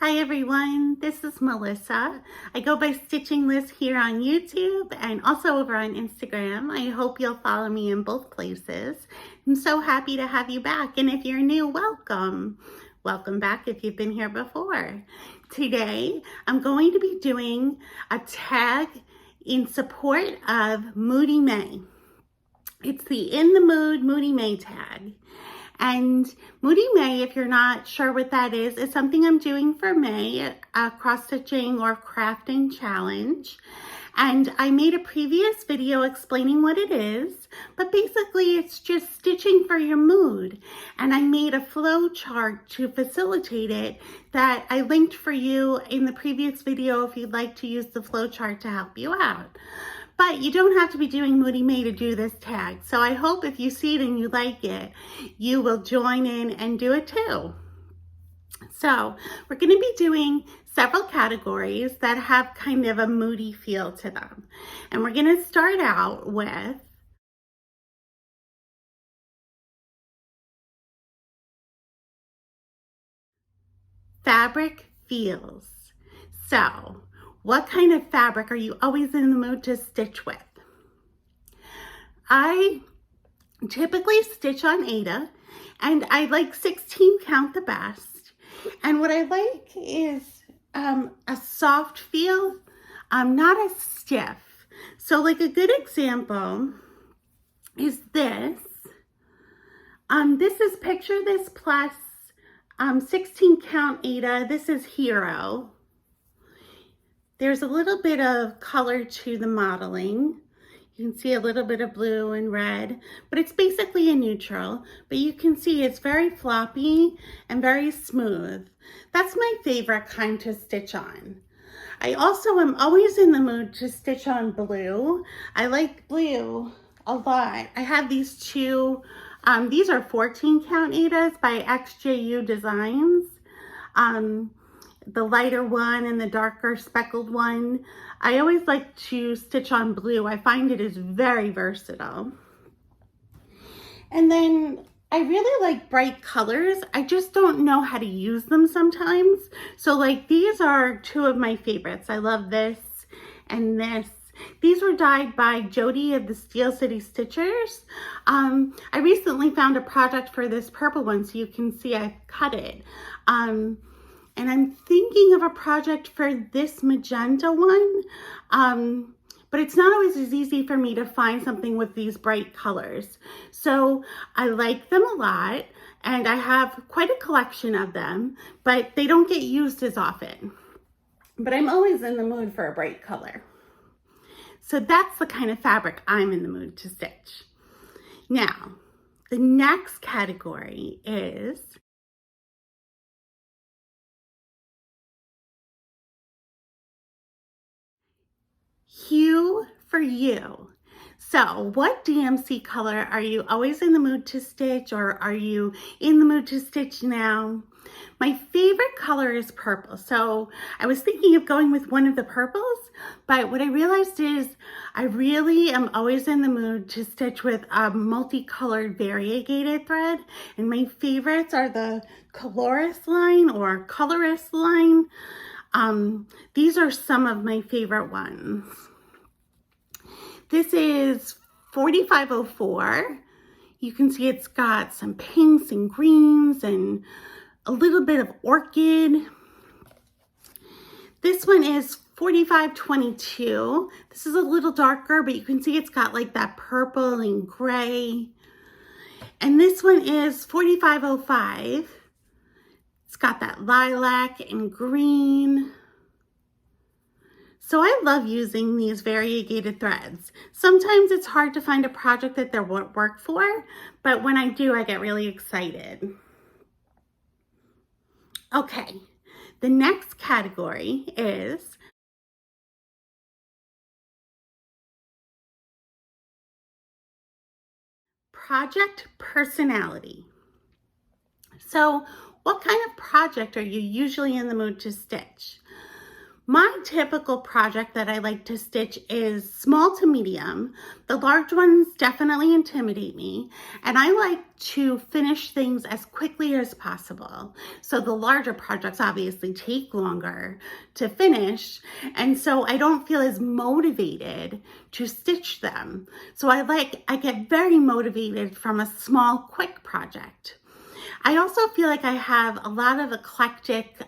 Hi everyone, this is Melissa. I go by Stitching Liz here on YouTube and also over on Instagram. I hope you'll follow me in both places. I'm so happy to have you back, and if you're new, welcome. Welcome back if you've been here before. Today, I'm going to be doing a tag in support of Moody May. It's the In the Mood Moody May tag. And Moody May, if you're not sure what that is something I'm doing for May, a cross-stitching or crafting challenge. And I made a previous video explaining what it is, but basically it's just stitching for your mood. And I made a flow chart to facilitate it that I linked for you in the previous video if you'd like to use the flow chart to help you out. But you don't have to be doing Moody May to do this tag. So I hope if you see it and you like it, you will join in and do it too. So we're going to be doing several categories that have kind of a moody feel to them. And we're going to start out with fabric feels. So what kind of fabric are you always in the mood to stitch with? I typically stitch on Aida, and I like 16 count the best. And what I like is a soft feel, not as stiff. So like a good example is this. This is Picture This Plus 16 count Aida. This is Hero. There's a little bit of color to the modeling. You can see a little bit of blue and red, but it's basically a neutral. But you can see it's very floppy and very smooth. That's my favorite kind to stitch on. I also am always in the mood to stitch on blue. I like blue a lot. I have these two. These are 14 count Aidas by XJU Designs. The lighter one and the darker speckled one. I always like to stitch on blue. I find it is very versatile. And then I really like bright colors. I just don't know how to use them sometimes. So like these are two of my favorites. I love this and this. These were dyed by Jody of the Steel City Stitchers. I recently found a project for this purple one, so you can see I cut it. And I'm thinking of a project for this magenta one, but it's not always as easy for me to find something with these bright colors. So I like them a lot, and I have quite a collection of them, but they don't get used as often. But I'm always in the mood for a bright color. So that's the kind of fabric I'm in the mood to stitch. Now, the next category is hue for you. So what DMC color are you always in the mood to stitch, or are you in the mood to stitch now? My favorite color is purple. So I was thinking of going with one of the purples, but what I realized is I really am always in the mood to stitch with a multicolored variegated thread. And my favorites are the Colorist line or Colorist line. These are some of my favorite ones. This is 4504. You can see it's got some pinks and greens and a little bit of orchid. This one is 4522. This is a little darker, but you can see it's got like that purple and gray. And this one is 4505. It's got that lilac and green. So I love using these variegated threads. Sometimes it's hard to find a project that they won't work for, but when I do, I get really excited. Okay, the next category is project personality. So what kind of project are you usually in the mood to stitch? My typical project that I like to stitch is small to medium. The large ones definitely intimidate me, and I like to finish things as quickly as possible. So the larger projects obviously take longer to finish, and so I don't feel as motivated to stitch them. So I get very motivated from a small, quick project. I also feel like I have a lot of eclectic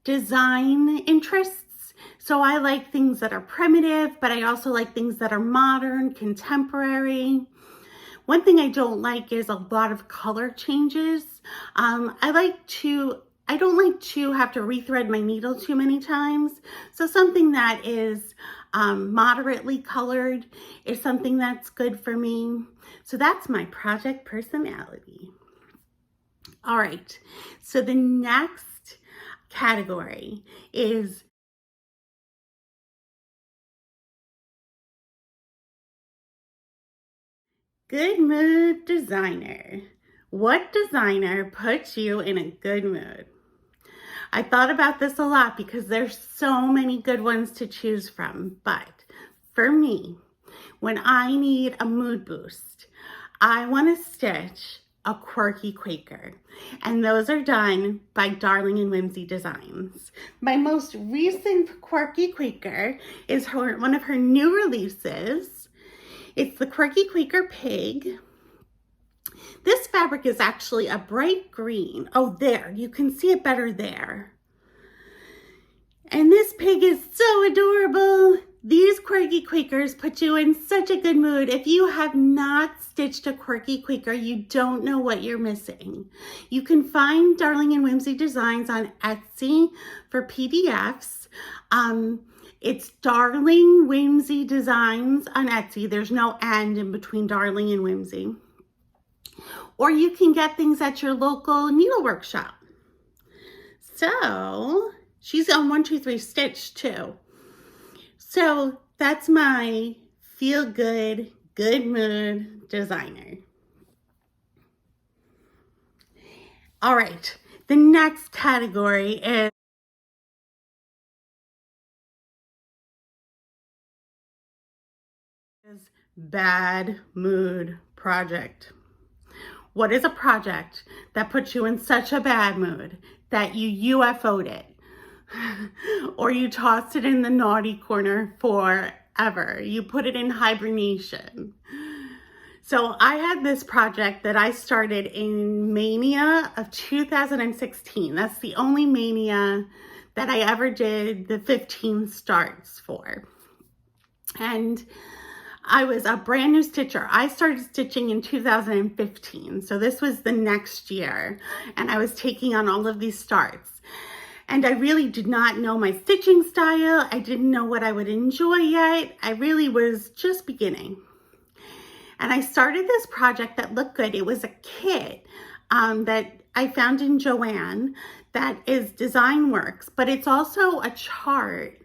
design interests. So I like things that are primitive, but I also like things that are modern, contemporary. One thing I don't like is a lot of color changes. I don't like to have to rethread my needle too many times. So something that is moderately colored is something that's good for me. So that's my project personality. All right, so the next category is good mood designer. What designer puts you in a good mood? I thought about this a lot because there's so many good ones to choose from, but for me, when I need a mood boost, I want to stitch a quirky Quaker, and those are done by Darling and Whimsy Designs. My most recent quirky Quaker is one of her new releases. It's the Quirky Quaker Pig. This fabric is actually a bright green. Oh, there, you can see it better there. And this pig is so adorable. These quirky Quakers put you in such a good mood. If you have not stitched a quirky Quaker, you don't know what you're missing. You can find Darling and Whimsy Designs on Etsy for PDFs. It's Darling Whimsy Designs on Etsy. There's no and in between Darling and Whimsy. Or you can get things at your local needlework shop. So she's on 1, 2, 3 Stitch too. So that's my feel good, good mood designer. All right, the next category is bad mood project. What is a project that puts you in such a bad mood that you UFO'd it? Or you tossed it in the naughty corner forever. You put it in hibernation. So I had this project that I started in Mania of 2016. That's the only Mania that I ever did the 15 starts for. And I was a brand new stitcher. I started stitching in 2015. So this was the next year. And I was taking on all of these starts. And I really did not know my stitching style. I didn't know what I would enjoy yet. I really was just beginning. And I started this project that looked good. It was a kit that I found in Joann that is Design Works, but it's also a chart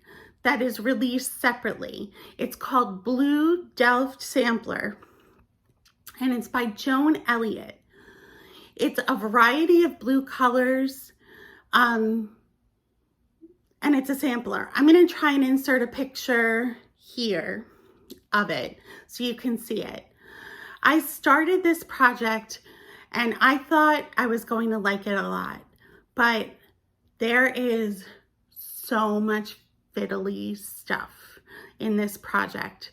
that is released separately. It's called Blue Delft Sampler, and it's by Joan Elliott. It's a variety of blue colors, and it's a sampler. I'm going to try and insert a picture here of it so you can see it. I started this project and I thought I was going to like it a lot, but there is so much fiddly stuff in this project,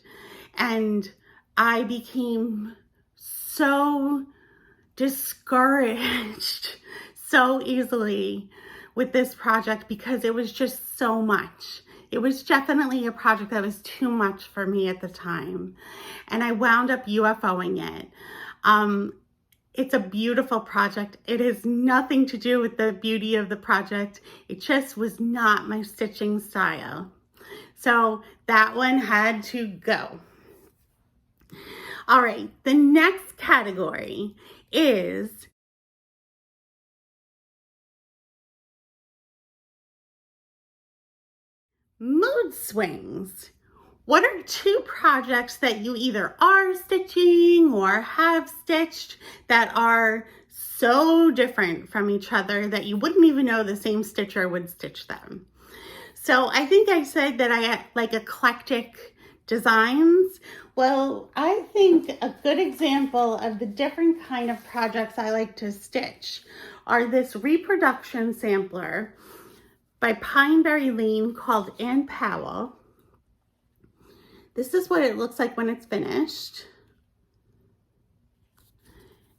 and I became so discouraged so easily with this project because it was just so much. It was definitely a project that was too much for me at the time, and I wound up UFOing it. It's a beautiful project. It has nothing to do with the beauty of the project. It just was not my stitching style. So that one had to go. All right, the next category is mood swings. What are 2 projects that you either are stitching or have stitched that are so different from each other that you wouldn't even know the same stitcher would stitch them? So I think I said that I like eclectic designs. Well, I think a good example of the different kind of projects I like to stitch are this reproduction sampler by Pineberry Lane called Ann Powell. This is what it looks like when it's finished.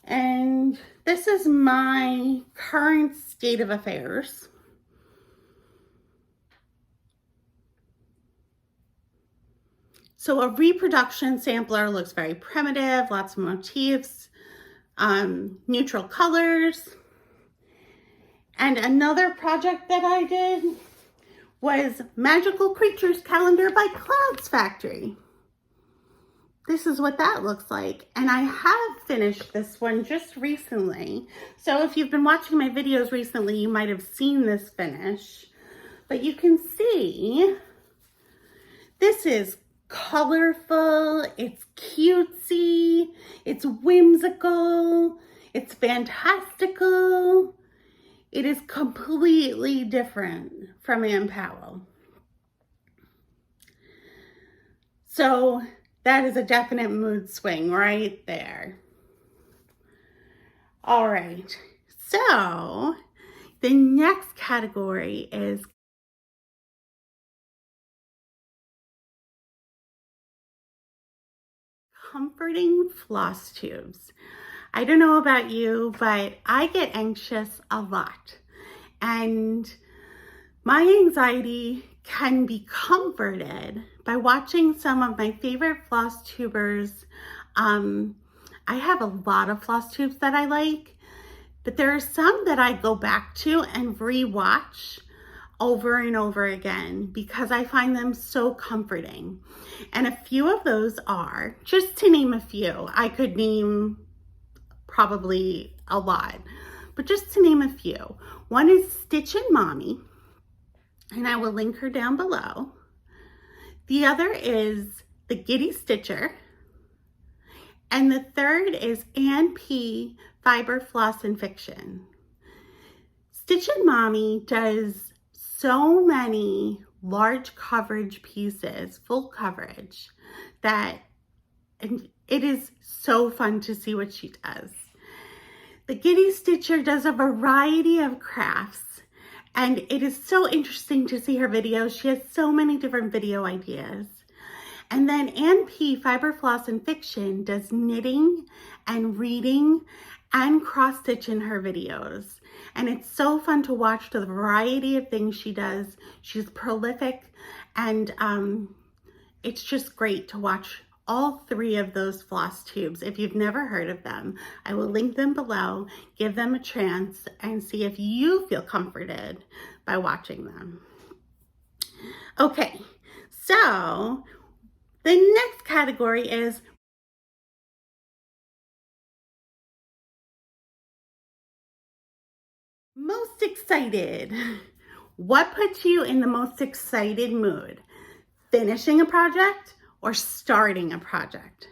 And this is my current state of affairs. So a reproduction sampler looks very primitive, lots of motifs, neutral colors. And another project that I did was Magical Creatures Calendar by Clouds Factory. This is what that looks like. And I have finished this one just recently. So if you've been watching my videos recently, you might have seen this finish. But you can see this is colorful, it's cutesy, it's whimsical, it's fantastical. It is completely different from Ann Powell. So that is a definite mood swing right there. All right, so the next category is comforting floss tubes. I don't know about you, but I get anxious a lot. And my anxiety can be comforted by watching some of my favorite Flosstubers. I have a lot of floss tubes that I like, but there are some that I go back to and rewatch over and over again because I find them so comforting. And a few of those are, just to name a few, I could name probably a lot, but just to name a few. One is Stitchin' Mommy, and I will link her down below. The other is the Giddy Stitcher, and the third is Ann P. Fiber Floss and Fiction. Stitchin' Mommy does so many large coverage pieces, full coverage, that it is so fun to see what she does. The Giddy Stitcher does a variety of crafts, and it is so interesting to see her videos. She has so many different video ideas. And then Ann P. Fiber Floss and Fiction does knitting and reading and cross stitch in her videos. And it's so fun to watch the variety of things she does. She's prolific, and it's just great to watch all three of those floss tubes. If you've never heard of them, I will link them below. Give them a chance and see if you feel comforted by watching them. Okay, so the next category is most excited. What puts you in the most excited mood? Finishing a project or starting a project?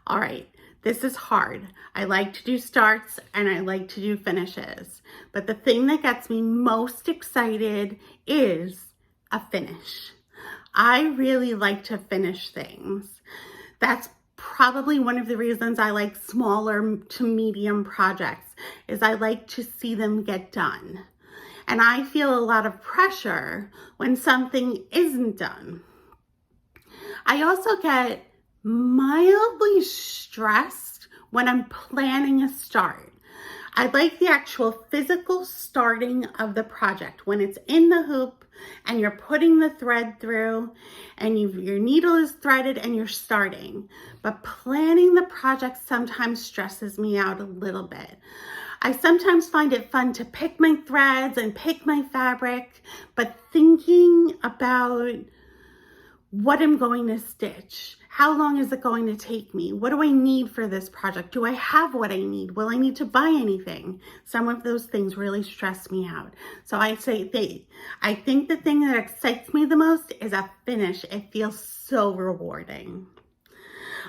All right, this is hard. I like to do starts and I like to do finishes, but the thing that gets me most excited is a finish. I really like to finish things. That's probably one of the reasons I like smaller to medium projects, is I like to see them get done. And I feel a lot of pressure when something isn't done. I also get mildly stressed when I'm planning a start. I like the actual physical starting of the project, when it's in the hoop and you're putting the thread through and your needle is threaded and you're starting. But planning the project sometimes stresses me out a little bit. I sometimes find it fun to pick my threads and pick my fabric, but thinking about what I'm going to stitch, how long is it going to take me? What do I need for this project? Do I have what I need? Will I need to buy anything? Some of those things really stress me out. So I think the thing that excites me the most is a finish. It feels so rewarding.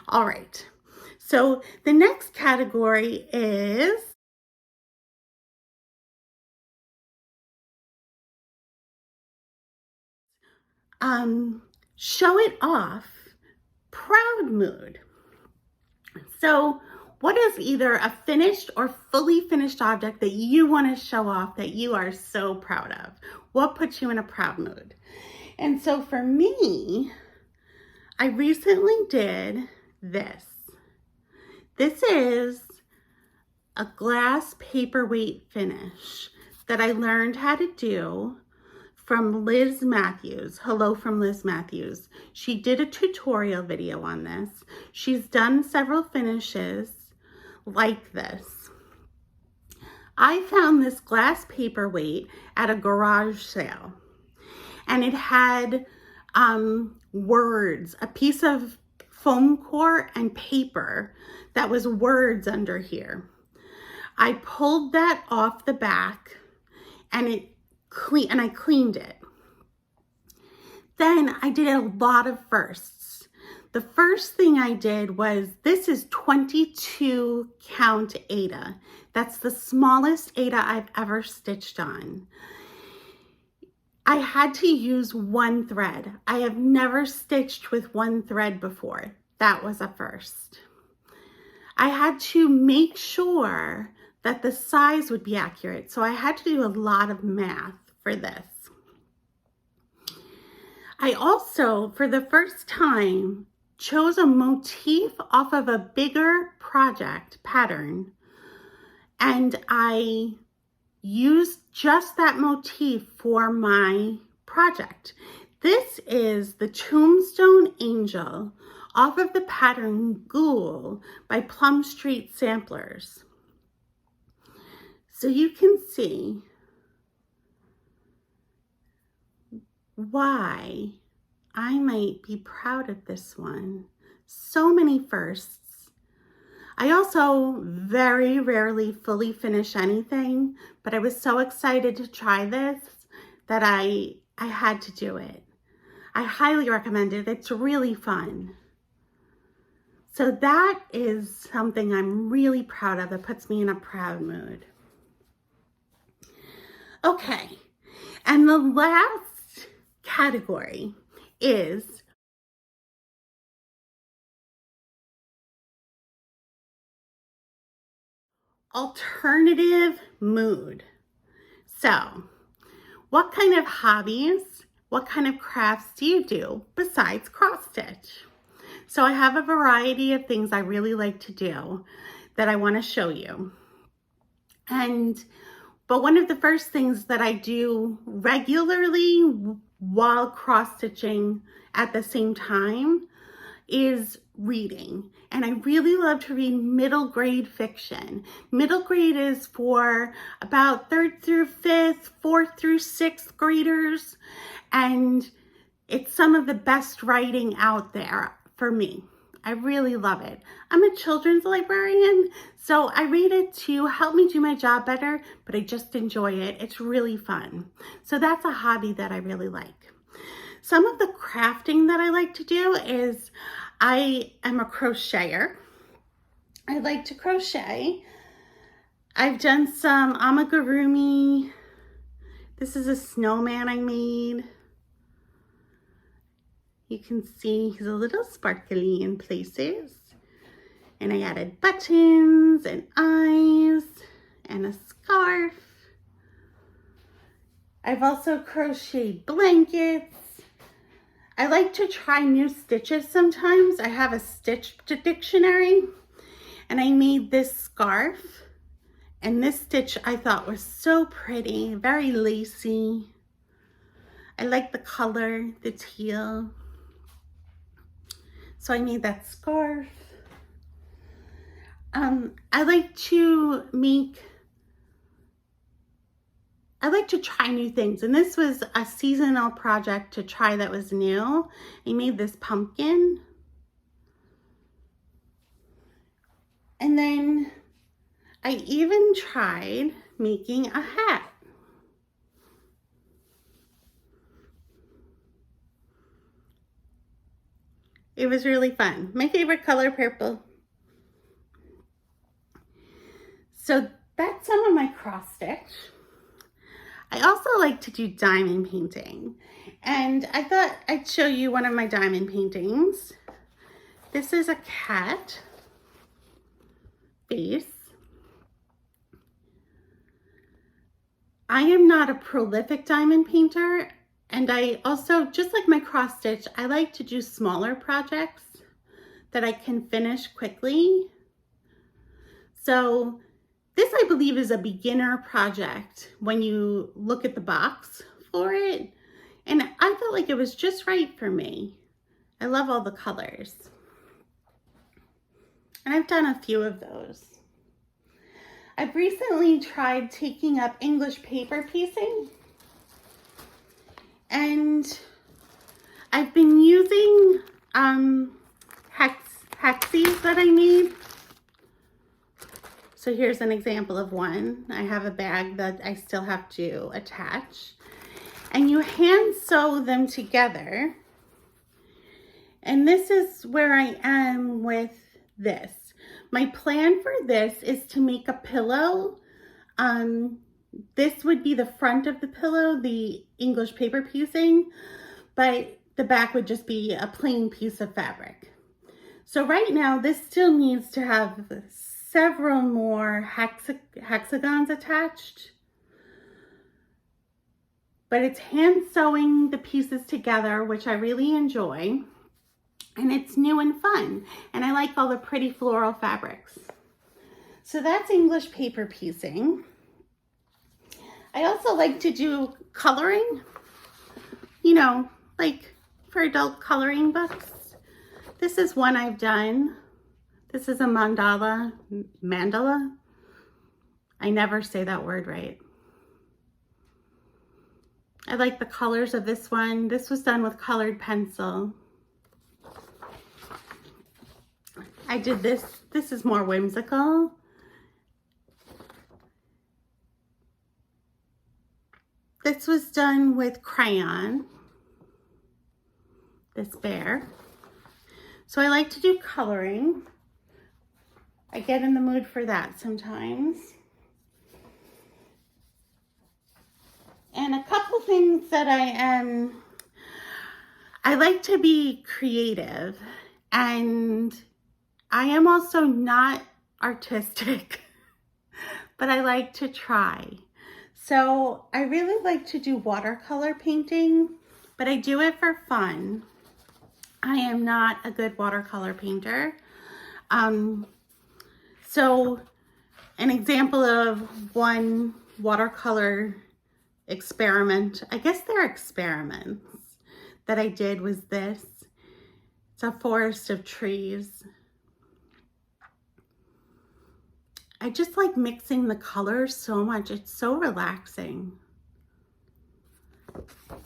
All right, so the next category is show it off proud mood. So what is either a finished or fully finished object that you want to show off that you are so proud of? What puts you in a proud mood? And so for me, I recently did this. This is a glass paperweight finish that I learned how to do from Liz Matthews. Hello from Liz Matthews. She did a tutorial video on this. She's done several finishes like this. I found this glass paperweight at a garage sale, and it had words, a piece of foam core and paper that was words under here. I pulled that off the back and I cleaned it. Then I did a lot of firsts. The first thing I did was, this is 22 count Aida. That's the smallest Aida I've ever stitched on. I had to use one thread. I have never stitched with one thread before. That was a first. I had to make sure that the size would be accurate, so I had to do a lot of math for this. I also, for the first time, chose a motif off of a bigger project pattern, and I used just that motif for my project. This is the Tombstone Angel off of the pattern Ghoul by Plum Street Samplers. So you can see why I might be proud of this one. So many firsts. I also very rarely fully finish anything, but I was so excited to try this that I had to do it. I highly recommend it. It's really fun. So that is something I'm really proud of. That puts me in a proud mood. Okay, and the last category is alternative mood. So, what kind of hobbies, what kind of crafts do you do besides cross stitch? So I have a variety of things I really like to do that I want to show you. But one of the first things that I do regularly while cross stitching at the same time is reading. And I really love to read middle grade fiction. Middle grade is for about 3rd through 5th, 4th through 6th graders. And it's some of the best writing out there for me. I really love it. I'm a children's librarian, so I read it to help me do my job better, but I just enjoy it. It's really fun. So that's a hobby that I really like. Some of the crafting that I like to do is, I am a crocheter. I like to crochet. I've done some amigurumi. This is a snowman I made. You can see he's a little sparkly in places. And I added buttons and eyes and a scarf. I've also crocheted blankets. I like to try new stitches sometimes. I have a stitch dictionary, and I made this scarf. And this stitch I thought was so pretty, very lacy. I like the color, the teal. So I made that scarf. I like to try new things, and this was a seasonal project to try that was new. I made this pumpkin. And then I even tried making a hat. It was really fun. My favorite color, purple. So that's some of my cross stitch. I also like to do diamond painting. And I thought I'd show you one of my diamond paintings. This is a cat face. I am not a prolific diamond painter, and I also, just like my cross stitch, I like to do smaller projects that I can finish quickly. So this, I believe, is a beginner project when you look at the box for it. And I felt like it was just right for me. I love all the colors. And I've done a few of those. I've recently tried taking up English paper piecing. And I've been using hexies that I made. So here's an example of one. I have a bag that I still have to attach. And you hand sew them together. And this is where I am with this. My plan for this is to make a pillow. This would be the front of the pillow, the English paper piecing, but the back would just be a plain piece of fabric. So right now, this still needs to have several more hexagons attached, but it's hand sewing the pieces together, which I really enjoy. And it's new and fun. And I like all the pretty floral fabrics. So that's English paper piecing. I also like to do coloring, you know, like for adult coloring books. This is one I've done. This is a mandala. I never say that word right. I like the colors of this one. This was done with colored pencil. I did this. This is more whimsical. This was done with crayon. This bear. So I like to do coloring. I get in the mood for that sometimes. And a couple things that I like to be creative, and I am also not artistic, but I like to try. So I really like to do watercolor painting, but I do it for fun. I am not a good watercolor painter. So an example of one watercolor experiment, I guess they're experiments, that I did was this. It's a forest of trees. I just like mixing the colors so much. It's so relaxing.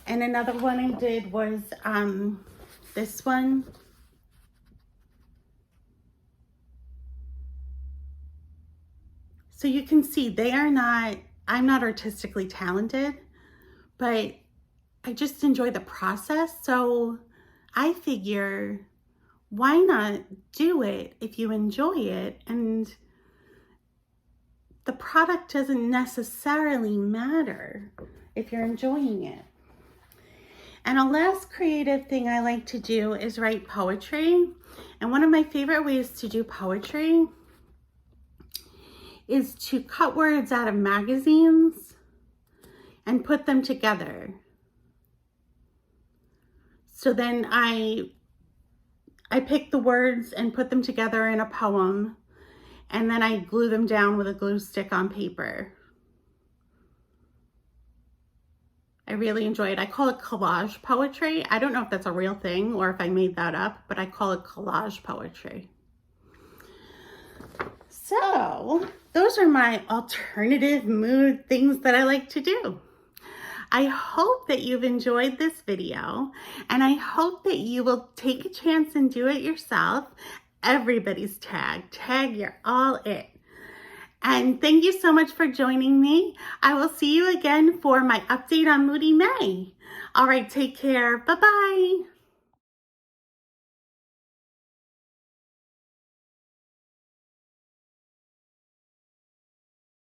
And another one I did was this one. So you can see I'm not artistically talented, but I just enjoy the process. So I figure, why not do it if you enjoy it? And the product doesn't necessarily matter if you're enjoying it. And a last creative thing I like to do is write poetry. And one of my favorite ways to do poetry is to cut words out of magazines and put them together. So then I pick the words and put them together in a poem, and then I glue them down with a glue stick on paper. I really enjoy it. I call it collage poetry. I don't know if that's a real thing or if I made that up, but I call it collage poetry. So those are my alternative mood things that I like to do. I hope that you've enjoyed this video, and I hope that you will take a chance and do it yourself. Everybody's tag, you're all it. And thank you so much for joining me. I will see you again for my update on Moody May. All right, take care. Bye-bye.